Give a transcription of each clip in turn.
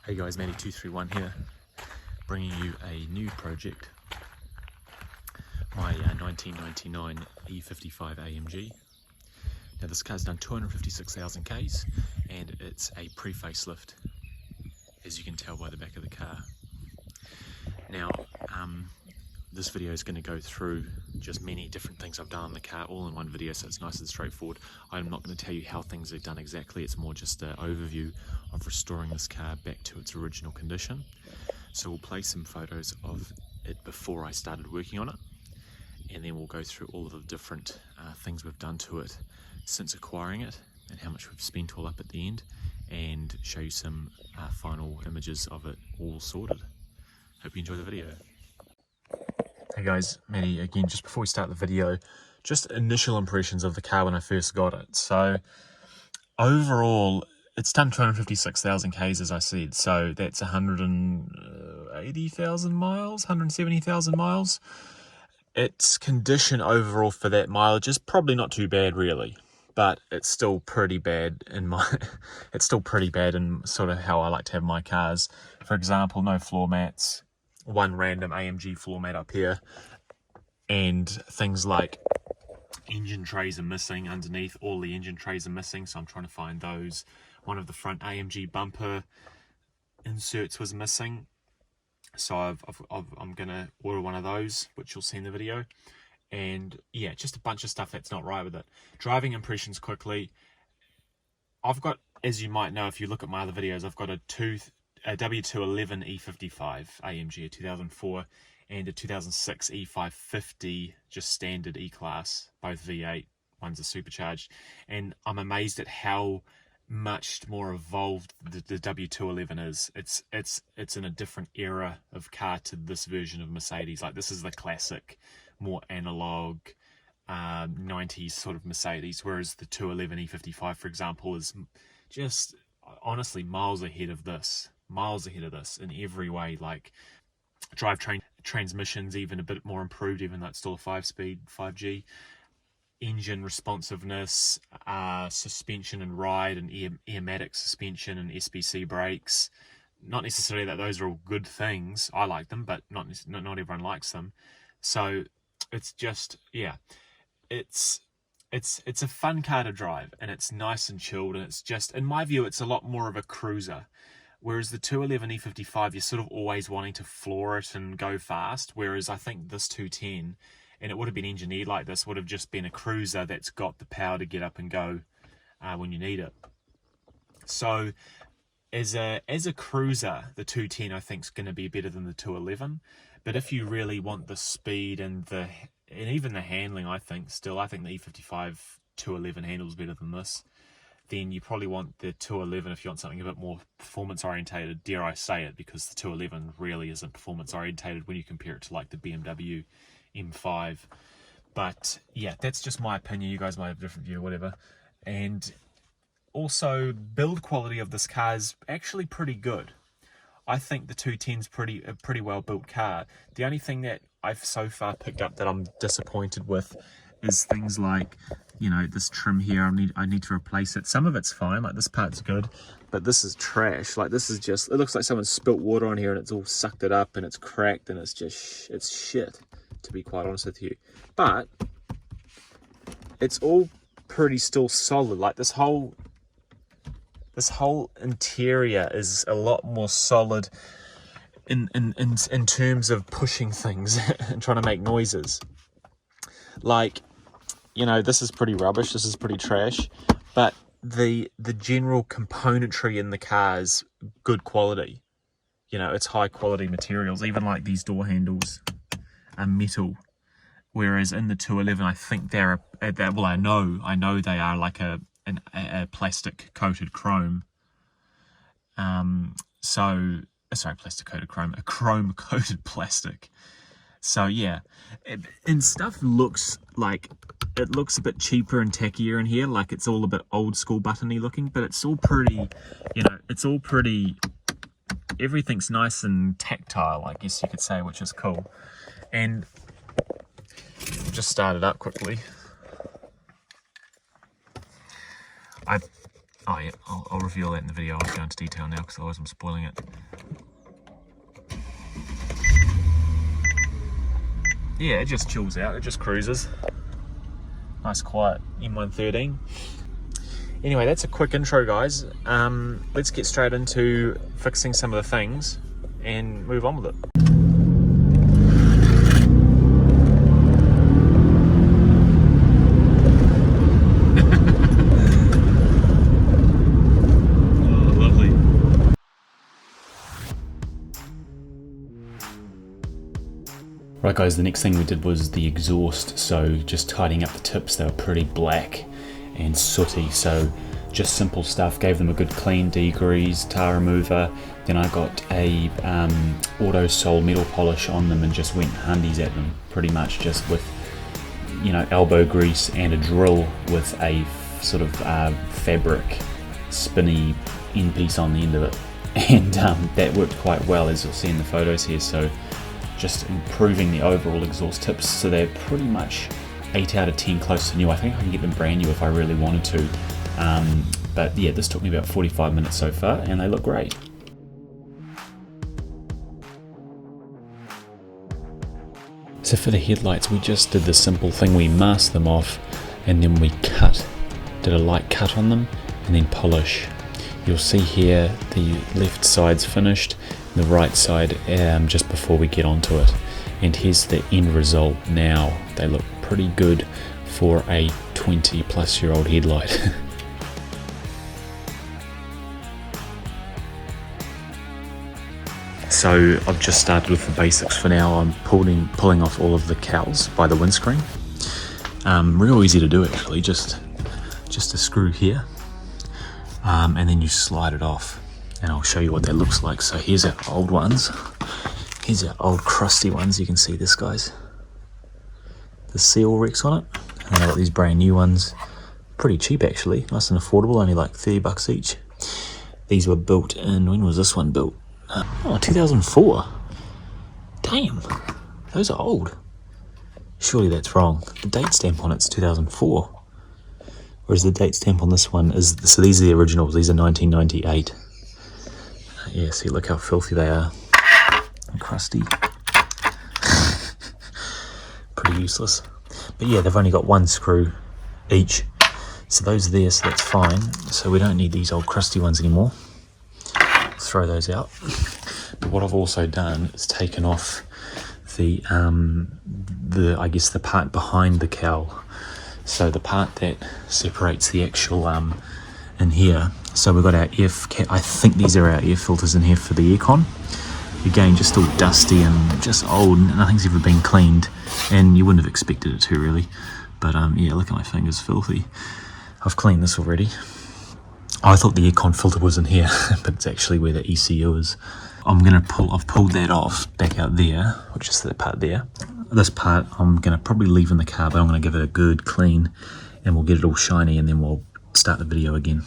Hey guys, Matty231 here, bringing you a new project, my 1999 E55 AMG. Now this car's done 256,000 Ks and it's a pre-facelift, as you can tell by the back of the car. Now this video is going to go through just many different things I've done on the car all in one video, so it's nice and straightforward. I'm not going to tell you how things are done exactly, it's more just an overview of restoring this car back to its original condition. So we'll play some photos of it before I started working on it, and then we'll go through all of the different things we've done to it since acquiring it and how much we've spent all up at the end, and show you some final images of it all sorted. Hope you enjoy the video. Hey guys, Matty again. Just before we start the video, just initial impressions of the car when I first got it. So overall, it's done 256,000 Ks as I said, so that's 180,000 miles, 170,000 miles. Its condition overall for that mileage is probably not too bad really, but it's still pretty bad in it's still pretty bad in sort of how I like to have my cars. For example, no floor mats, one random AMG floor mat up here, and things like engine trays are missing underneath. All the engine trays are missing, so I'm trying to find those. One of the front AMG bumper inserts was missing, so I'm gonna order one of those, which you'll see in the video. And yeah, just a bunch of stuff that's not right with it. Driving impressions quickly. I've got, as you might know if you look at my other videos, I've got a W210 E55 AMG, a 2004, and a 2006 E550, just standard E-Class, both V8, one's a supercharged, and I'm amazed at how much more evolved the W211 is. It's in a different era of car to this version of Mercedes. Like, this is the classic, more analog 90s sort of Mercedes, whereas the 211 E55, for example, is just honestly miles ahead of this in every way. Like, drivetrain transmissions even a bit more improved, even though it's still a 5-speed 5G. Engine responsiveness, suspension and ride, and airmatic suspension and SBC brakes. Not necessarily that those are all good things. I like them, but not everyone likes them. So it's just, yeah, it's a fun car to drive, and it's nice and chilled, and it's just, in my view, it's a lot more of a cruiser. Whereas the 211 E55, you're sort of always wanting to floor it and go fast, whereas I think this 210, and it would have been engineered like this, would have just been a cruiser that's got the power to get up and go when you need it. So as a cruiser, the 210 I think is going to be better than the 211. But if you really want the speed and even the handling, I think the E55 211 handles better than this, then you probably want the 211 if you want something a bit more performance orientated, dare I say it, because the 211 really isn't performance orientated when you compare it to like the BMW M5. But yeah, that's just my opinion. You guys might have a different view, whatever. And also, build quality of this car is actually pretty good. I think the 210's a pretty well built car. The only thing that I've so far picked up that I'm disappointed with is things like, you know, this trim here. I need to replace it. Some of it's fine, like this part's good, but this is trash. Like, this is just, it looks like someone spilt water on here and it's all sucked it up and it's cracked and it's just, it's shit, to be quite honest with you. But it's all pretty still solid. Like, this whole interior is a lot more solid in terms of pushing things and trying to make noises. Like, you know, this is pretty rubbish, this is pretty trash, but the general componentry in the car is good quality. You know, it's high quality materials. Even like these door handles are metal, whereas in the 211 I think they're well, I know they are like a plastic coated chrome. Plastic coated chrome, a chrome coated plastic. So yeah, and stuff looks like, it looks a bit cheaper and tackier in here, like it's all a bit old school buttony looking, but it's all pretty, you know, everything's nice and tactile, I guess you could say, which is cool. And just start it up quickly. Oh yeah, I'll reveal that in the video. I won't go into detail now because otherwise I'm spoiling it. Yeah, it just chills out, it just cruises. Nice quiet M113. Anyway, that's a quick intro, guys. Let's get straight into fixing some of the things and move on with it. Right guys, the next thing we did was the exhaust, so just tidying up the tips. They were pretty black and sooty, so just simple stuff. Gave them a good clean, degrease, tar remover. Then I got a Outtro metal polish on them and just went handies at them, pretty much just with, you know, elbow grease and a drill with a sort of fabric spinny end piece on the end of it. And that worked quite well, as you'll see in the photos here. So just improving the overall exhaust tips, so they're pretty much 8 out of 10 close to new. I think I can get them brand new if I really wanted to, but yeah, this took me about 45 minutes so far and they look great. So for the headlights, we just did the simple thing, we masked them off and then we did a light cut on them and then polish. You'll see here the left side's finished, the right side just before we get onto it, and here's the end result now. They look pretty good for a 20-plus-year-old headlight. So I've just started with the basics for now. I'm pulling off all of the cowls by the windscreen. Real easy to do actually, just a screw here, and then you slide it off. And I'll show you what that looks like. So here's our old ones. Here's our old crusty ones. You can see this, guys. The seal wrecks on it. And then I've got these brand new ones. Pretty cheap actually. Nice and affordable, only like 30 bucks each. These were built in, when was this one built? 2004. Damn, those are old. Surely that's wrong. The date stamp on it's 2004. Whereas the date stamp on this one is, so these are the originals, these are 1998. Yeah, see, look how filthy they are. And crusty. Pretty useless. But yeah, they've only got one screw each. So those are there, so that's fine. So we don't need these old crusty ones anymore. Throw those out. But what I've also done is taken off the I guess the part behind the cowl. So the part that separates the actual in here. So we've got our I think these are our air filters in here for the aircon. Again, just all dusty and just old, nothing's ever been cleaned, and you wouldn't have expected it to really. But yeah, look at my fingers, filthy. I've cleaned this already. I thought the aircon filter was in here, but it's actually where the ECU is. I've pulled that off back out there, which is that part there. This part I'm gonna probably leave in the car, but I'm gonna give it a good clean and we'll get it all shiny and then we'll start the video again.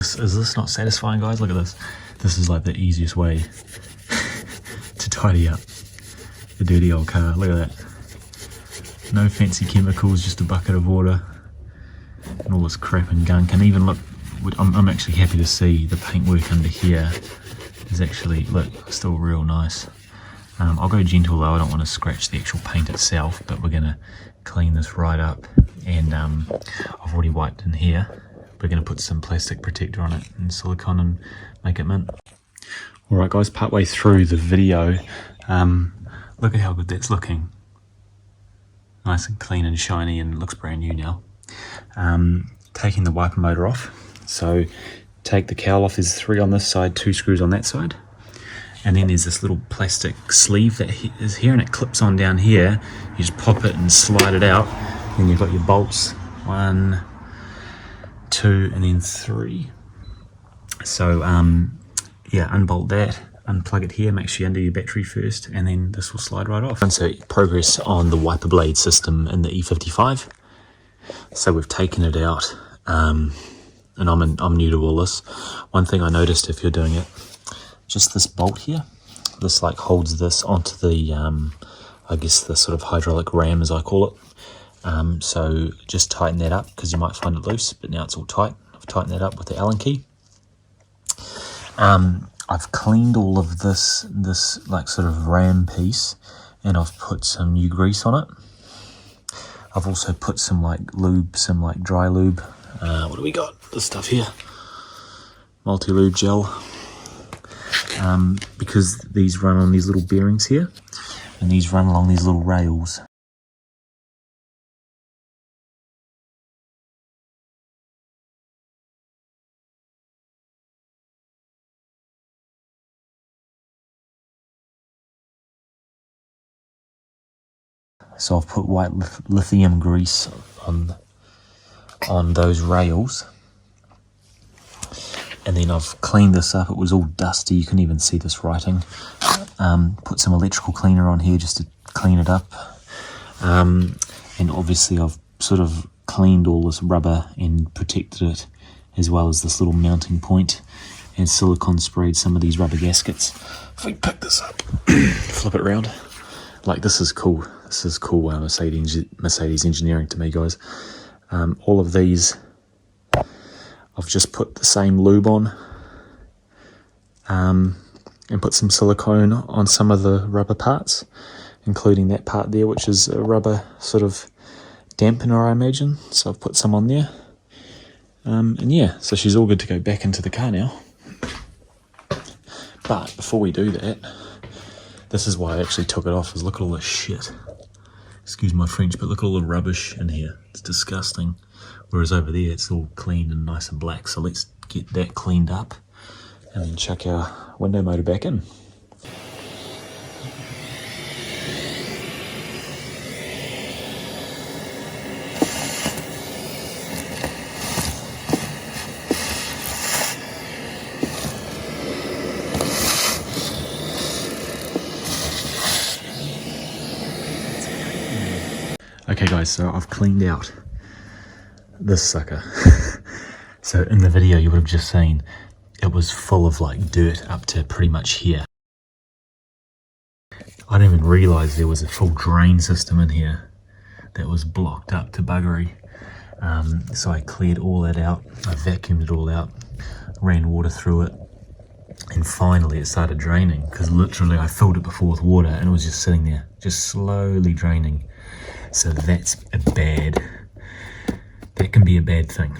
Is this not satisfying, guys? Look at this. This is like the easiest way to tidy up the dirty old car. Look at that. No fancy chemicals, just a bucket of water and all this crap and gunk. And even look, I'm actually happy to see the paintwork under here is actually, look, still real nice. I'll go gentle though, I don't want to scratch the actual paint itself, but we're going to clean this right up. And I've already wiped in here. We're going to put some plastic protector on it and silicone and make it mint. Alright guys, partway through the video, look at how good that's looking. Nice and clean and shiny and looks brand new now. Taking the wiper motor off. So take the cowl off, there's 3 on this side, 2 screws on that side. And then there's this little plastic sleeve that is here and it clips on down here. You just pop it and slide it out. Then you've got your bolts, 1, 2, and then 3. So yeah, unbolt that, unplug it here, make sure you undo your battery first, and then this will slide right off. And so progress on the wiper blade system in the E55. So we've taken it out, and I'm new to all this. One thing I noticed if you're doing it, just this bolt here, this like holds this onto the I guess the sort of hydraulic ram as I call it. So just tighten that up because you might find it loose, but now it's all tight. I've tightened that up with the Allen key. I've cleaned all of this like sort of ram piece, and I've put some new grease on it. I've also put some like lube, some like dry lube. What do we got? This stuff here, multi-lube gel. Because these run on these little bearings here, and these run along these little rails. So I've put white lithium grease on those rails, and then I've cleaned this up. It was all dusty, you couldn't even see this writing. Put some electrical cleaner on here just to clean it up, and obviously I've sort of cleaned all this rubber and protected it, as well as this little mounting point, and silicone sprayed some of these rubber gaskets. If we pick this up, flip it around, like this is cool. This is cool Mercedes engineering to me, guys. All of these, I've just put the same lube on, and put some silicone on some of the rubber parts, including that part there, which is a rubber sort of dampener, I imagine. So I've put some on there. And yeah, so she's all good to go back into the car now. But before we do that, this is why I actually took it off, is look at all this shit. Excuse my French, but look at all the rubbish in here. It's disgusting. Whereas over there, it's all clean and nice and black. So let's get that cleaned up and then chuck our window motor back in. Okay guys, so I've cleaned out this sucker. So in the video you would have just seen it was full of like dirt up to pretty much here. I didn't even realise there was a full drain system in here that was blocked up to buggery. So I cleared all that out, I vacuumed it all out, ran water through it, and finally it started draining, because literally I filled it before with water and it was just sitting there, just slowly draining. So that can be a bad thing,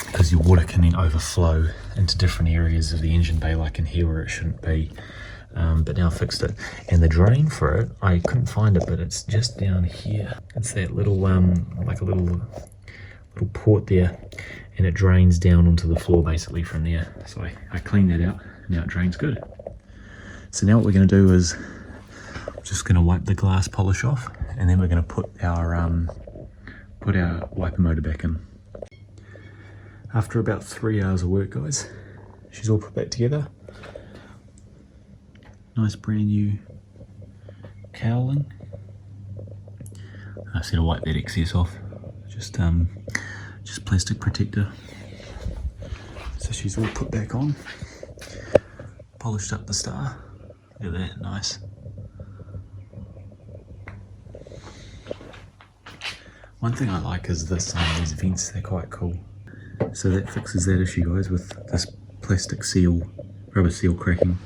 because your water can then overflow into different areas of the engine bay, like in here where it shouldn't be. But now I fixed it, and the drain for it, I couldn't find it, but it's just down here. It's that little like a little port there, and it drains down onto the floor basically from there. So I cleaned that out, now it drains good. So now what we're going to do is just going to wipe the glass polish off, and then we're going to put our wiper motor back in. After about 3 hours of work, guys, she's all put back together. Nice brand new cowling. I've got to wipe that excess off. Just plastic protector. So she's all put back on. Polished up the star. Look at that, nice. One thing I like is this, these vents, they're quite cool. So that fixes that issue, guys, with this plastic seal, rubber seal cracking.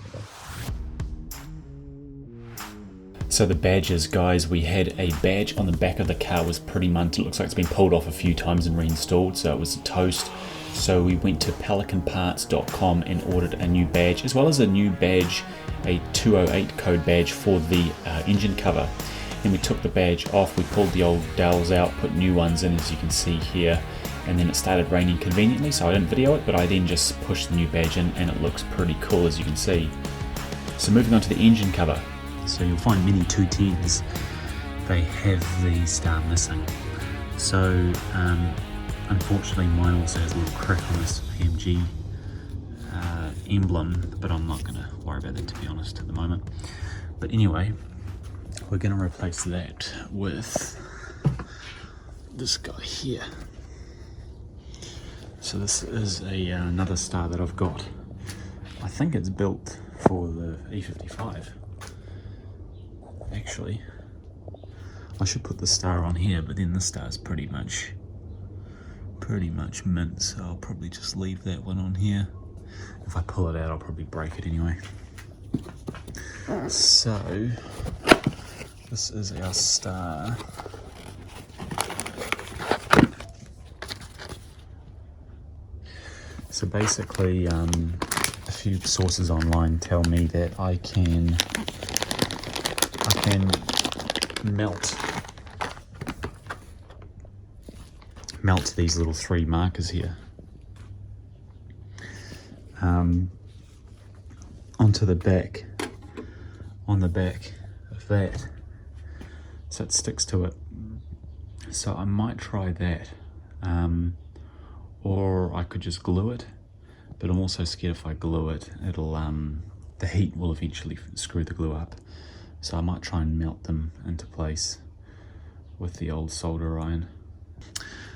So the badges, guys, we had a badge on the back of the car, was pretty much, it looks like it's been pulled off a few times and reinstalled, so it was a toast. So we went to pelicanparts.com and ordered a new badge, as well as a new badge, a 208 code badge for the engine cover. Then we took the badge off, we pulled the old dowels out, put new ones in, as you can see here, and then it started raining conveniently, so I didn't video it, but I then just pushed the new badge in, and it looks pretty cool, as you can see. So moving on to the engine cover. So you'll find many 210s, they have the star missing. So unfortunately mine also has a little crack on this AMG emblem, but I'm not going to worry about that, to be honest, at the moment. But anyway, we're going to replace that with this guy here. So this is another star that I've got. I think it's built for the E55. Actually, I should put the star on here, but then the star is pretty much mint, so I'll probably just leave that one on here. If I pull it out, I'll probably break it anyway. So this is our star. So basically, a few sources online tell me that I can melt these little 3 markers here onto the back, on the back of that, so it sticks to it. So I might try that, or I could just glue it, but I'm also scared if I glue it, it'll the heat will eventually screw the glue up. So I might try and melt them into place with the old solder iron.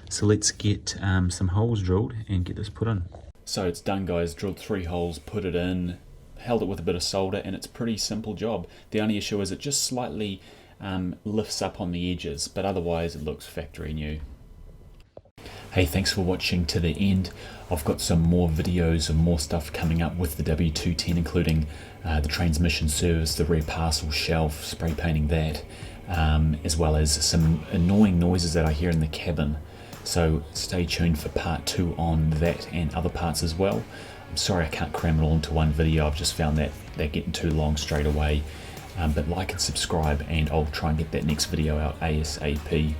So let's get some holes drilled and get this put in. So it's done, guys. Drilled 3 holes, put it in, held it with a bit of solder, and it's a pretty simple job. The only issue is it just slightly lifts up on the edges, but otherwise it looks factory new. Hey, thanks for watching to the end. I've got some more videos and more stuff coming up with the W210, including the transmission service, the rear parcel shelf, spray painting that, as well as some annoying noises that I hear in the cabin. So stay tuned for part 2 on that and other parts as well. I'm sorry I can't cram it all into one video. I've just found that they're getting too long straight away. But like and subscribe, and I'll try and get that next video out ASAP.